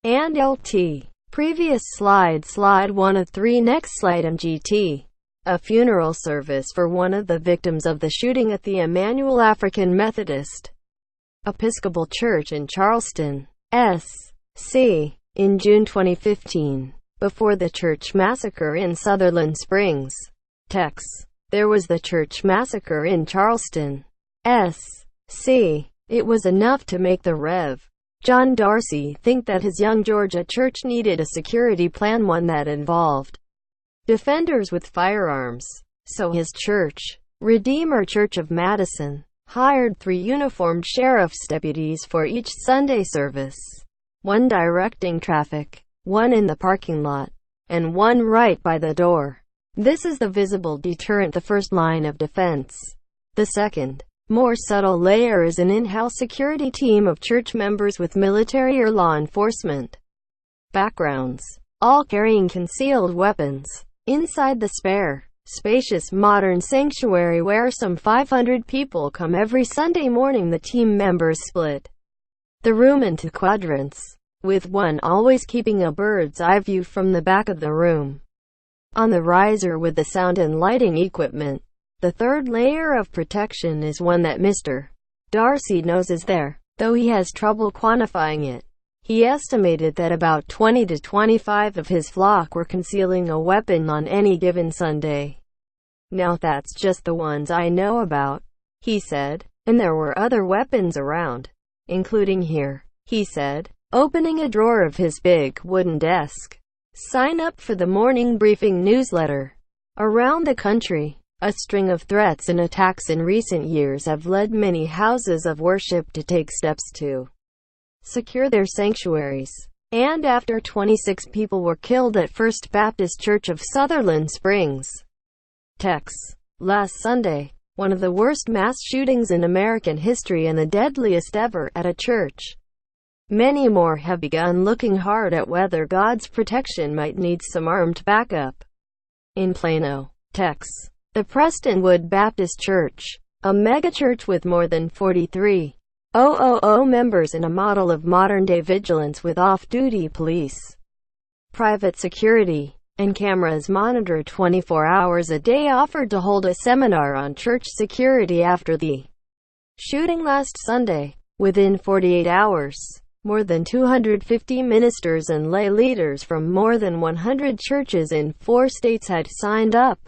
and LT. Previous slide 1 of 3. Next slide MGT. A funeral service for one of the victims of the shooting at the Emanuel African Methodist Episcopal Church in Charleston, S.C. in June 2015. Before the church massacre in Sutherland Springs, Texas, there was the church massacre in Charleston, S.C. It was enough to make the Rev. John Darcy think that his young Georgia church needed a security plan, one that involved defenders with firearms. So his church, Redeemer Church of Madison, hired 3 uniformed sheriff's deputies for each Sunday service, 1 directing traffic, 1 in the parking lot, and 1 right by the door. This is the visible deterrent, the first line of defense. The second, more subtle layer is an in-house security team of church members with military or law enforcement backgrounds, all carrying concealed weapons. Inside the spacious modern sanctuary where some 500 people come every Sunday morning, the team members split the room into quadrants, with one always keeping a bird's eye view from the back of the room on the riser with the sound and lighting equipment. The third layer of protection is one that Mr. Darcy knows is there, though he has trouble quantifying it. He estimated that about 20 to 25 of his flock were concealing a weapon on any given Sunday. Now that's just the ones I know about, he said, and there were other weapons around, including here, he said, opening a drawer of his big wooden desk. Sign up for the morning briefing newsletter. Around the country, a string of threats and attacks in recent years have led many houses of worship to take steps to secure their sanctuaries. And after 26 people were killed at First Baptist Church of Sutherland Springs, Texas, last Sunday, one of the worst mass shootings in American history and the deadliest ever at a church, many more have begun looking hard at whether God's protection might need some armed backup. In Plano, Texas, the Prestonwood Baptist Church, a megachurch with more than 4,300 members and a model of modern-day vigilance with off-duty police, private security, and cameras monitored 24 hours a day, offered to hold a seminar on church security after the shooting last Sunday. Within 48 hours, more than 250 ministers and lay leaders from more than 100 churches in 4 states had signed up.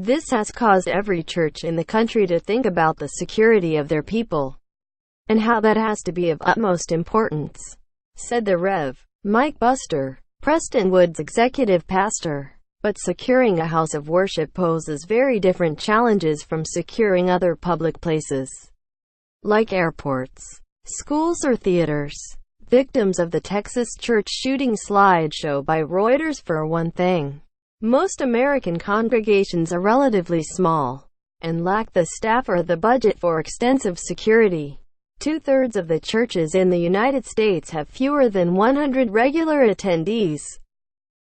This has caused every church in the country to think about the security of their people, and how that has to be of utmost importance, said the Rev. Mike Buster, Prestonwood's executive pastor. But securing a house of worship poses very different challenges from securing other public places, like airports, schools or theaters. Victims of the Texas church shooting slideshow by Reuters. For one thing, most American congregations are relatively small and lack the staff or the budget for extensive security. 2/3 of the churches in the United States have fewer than 100 regular attendees,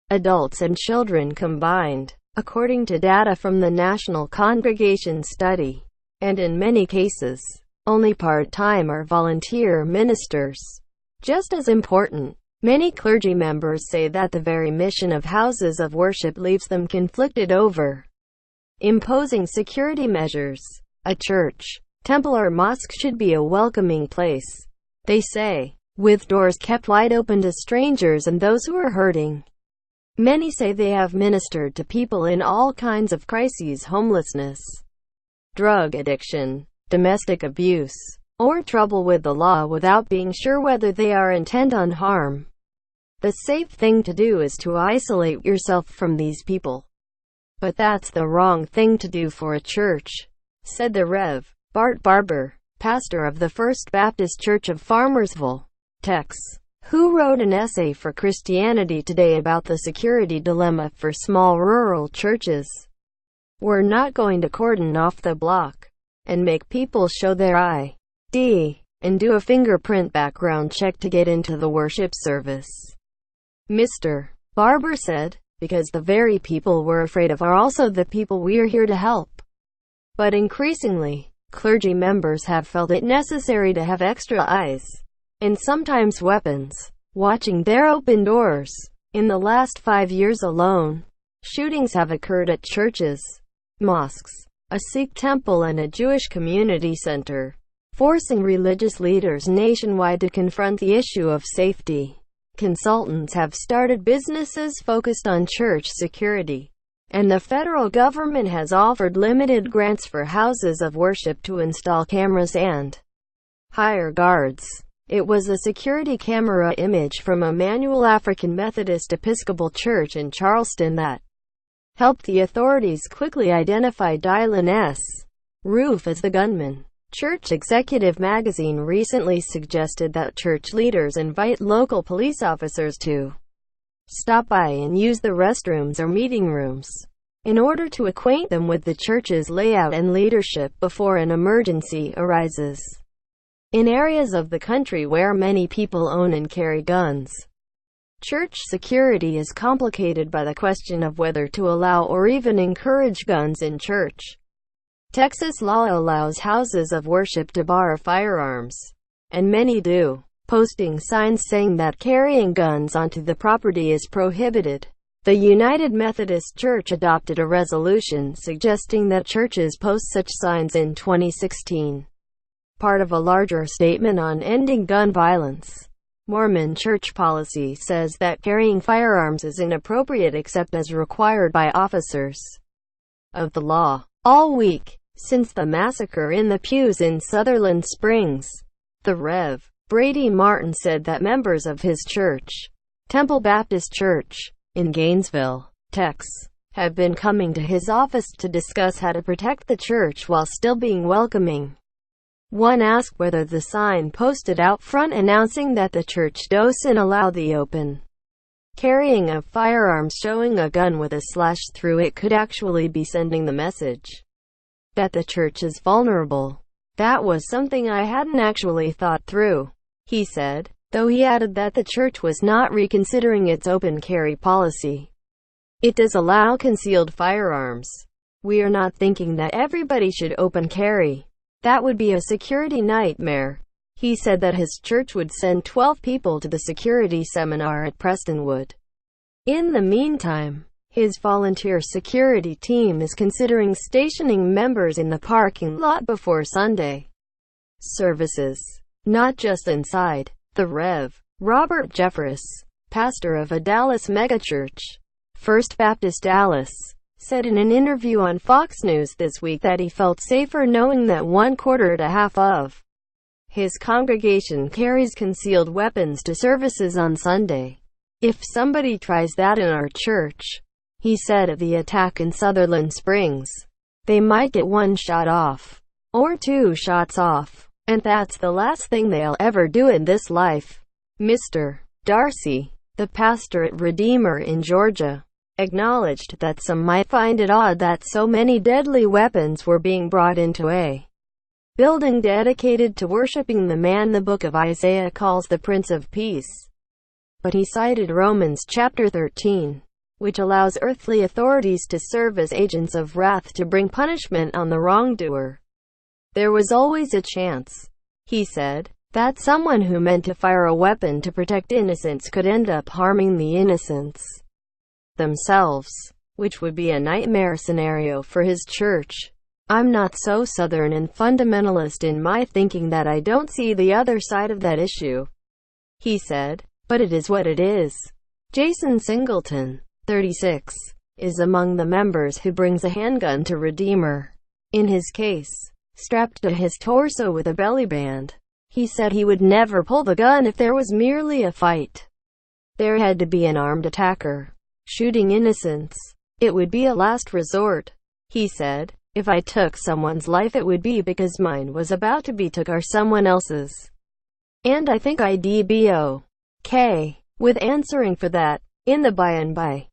adults and children combined, according to data from the National Congregation Study, and in many cases, only part-time or volunteer ministers. Just as important, many clergy members say that the very mission of houses of worship leaves them conflicted over imposing security measures. A church, temple or mosque should be a welcoming place, they say, with doors kept wide open to strangers and those who are hurting. Many say they have ministered to people in all kinds of crises: homelessness, drug addiction, domestic abuse, or trouble with the law, without being sure whether they are intent on harm. The safe thing to do is to isolate yourself from these people. But that's the wrong thing to do for a church, said the Rev. Bart Barber, pastor of the First Baptist Church of Farmersville, Texas, who wrote an essay for Christianity Today about the security dilemma for small rural churches. We're not going to cordon off the block and make people show their ID and do a fingerprint background check to get into the worship service, Mr. Barber said, because the very people we're afraid of are also the people we're here to help. But increasingly, clergy members have felt it necessary to have extra eyes, and sometimes weapons, watching their open doors. In the last 5 years alone, shootings have occurred at churches, mosques, a Sikh temple and a Jewish community center, forcing religious leaders nationwide to confront the issue of safety. Consultants have started businesses focused on church security, and the federal government has offered limited grants for houses of worship to install cameras and hire guards. It was a security camera image from Emanuel African Methodist Episcopal Church in Charleston that helped the authorities quickly identify Dylan's roof as the gunman. Church Executive magazine recently suggested that church leaders invite local police officers to stop by and use the restrooms or meeting rooms in order to acquaint them with the church's layout and leadership before an emergency arises. In areas of the country where many people own and carry guns, church security is complicated by the question of whether to allow or even encourage guns in church. Texas law allows houses of worship to borrow firearms, and many do, posting signs saying that carrying guns onto the property is prohibited. The United Methodist Church adopted a resolution suggesting that churches post such signs in 2016, part of a larger statement on ending gun violence. Mormon church policy says that carrying firearms is inappropriate except as required by officers of the law. All week, since the massacre in the pews in Sutherland Springs, the Rev. Brady Martin said that members of his church, Temple Baptist Church, in Gainesville, Texas, have been coming to his office to discuss how to protect the church while still being welcoming. One asked whether the sign posted out front announcing that the church doesn't allow the open carrying of firearms showing a gun with a slash through it could actually be sending the message that the church is vulnerable. That was something I hadn't actually thought through, he said, though he added that the church was not reconsidering its open carry policy. It does allow concealed firearms. We are not thinking that everybody should open carry. That would be a security nightmare. He said that his church would send 12 people to the security seminar at Prestonwood. In the meantime, his volunteer security team is considering stationing members in the parking lot before Sunday services, not just inside. The Rev. Robert Jeffress, pastor of a Dallas megachurch, First Baptist Dallas, said in an interview on Fox News this week that he felt safer knowing that 1/4 to half of his congregation carries concealed weapons to services on Sunday. If somebody tries that in our church, he said of the attack in Sutherland Springs, they might get 1 shot off, or 2 shots off, and that's the last thing they'll ever do in this life. Mr. Darcy, the pastor at Redeemer in Georgia, acknowledged that some might find it odd that so many deadly weapons were being brought into a building dedicated to worshiping the man the book of Isaiah calls the Prince of Peace. But he cited Romans chapter 13, which allows earthly authorities to serve as agents of wrath to bring punishment on the wrongdoer. There was always a chance, he said, that someone who meant to fire a weapon to protect innocents could end up harming the innocents themselves, which would be a nightmare scenario for his church. I'm not so Southern and fundamentalist in my thinking that I don't see the other side of that issue, he said, but it is what it is. Jason Singleton, 36, is among the members who brings a handgun to Redeemer. In his case, strapped to his torso with a belly band, he said he would never pull the gun if there was merely a fight. There had to be an armed attacker shooting innocents. It would be a last resort, he said. If I took someone's life it would be because mine was about to be took or someone else's. And I think I'd be okay with answering for that, in the by and by.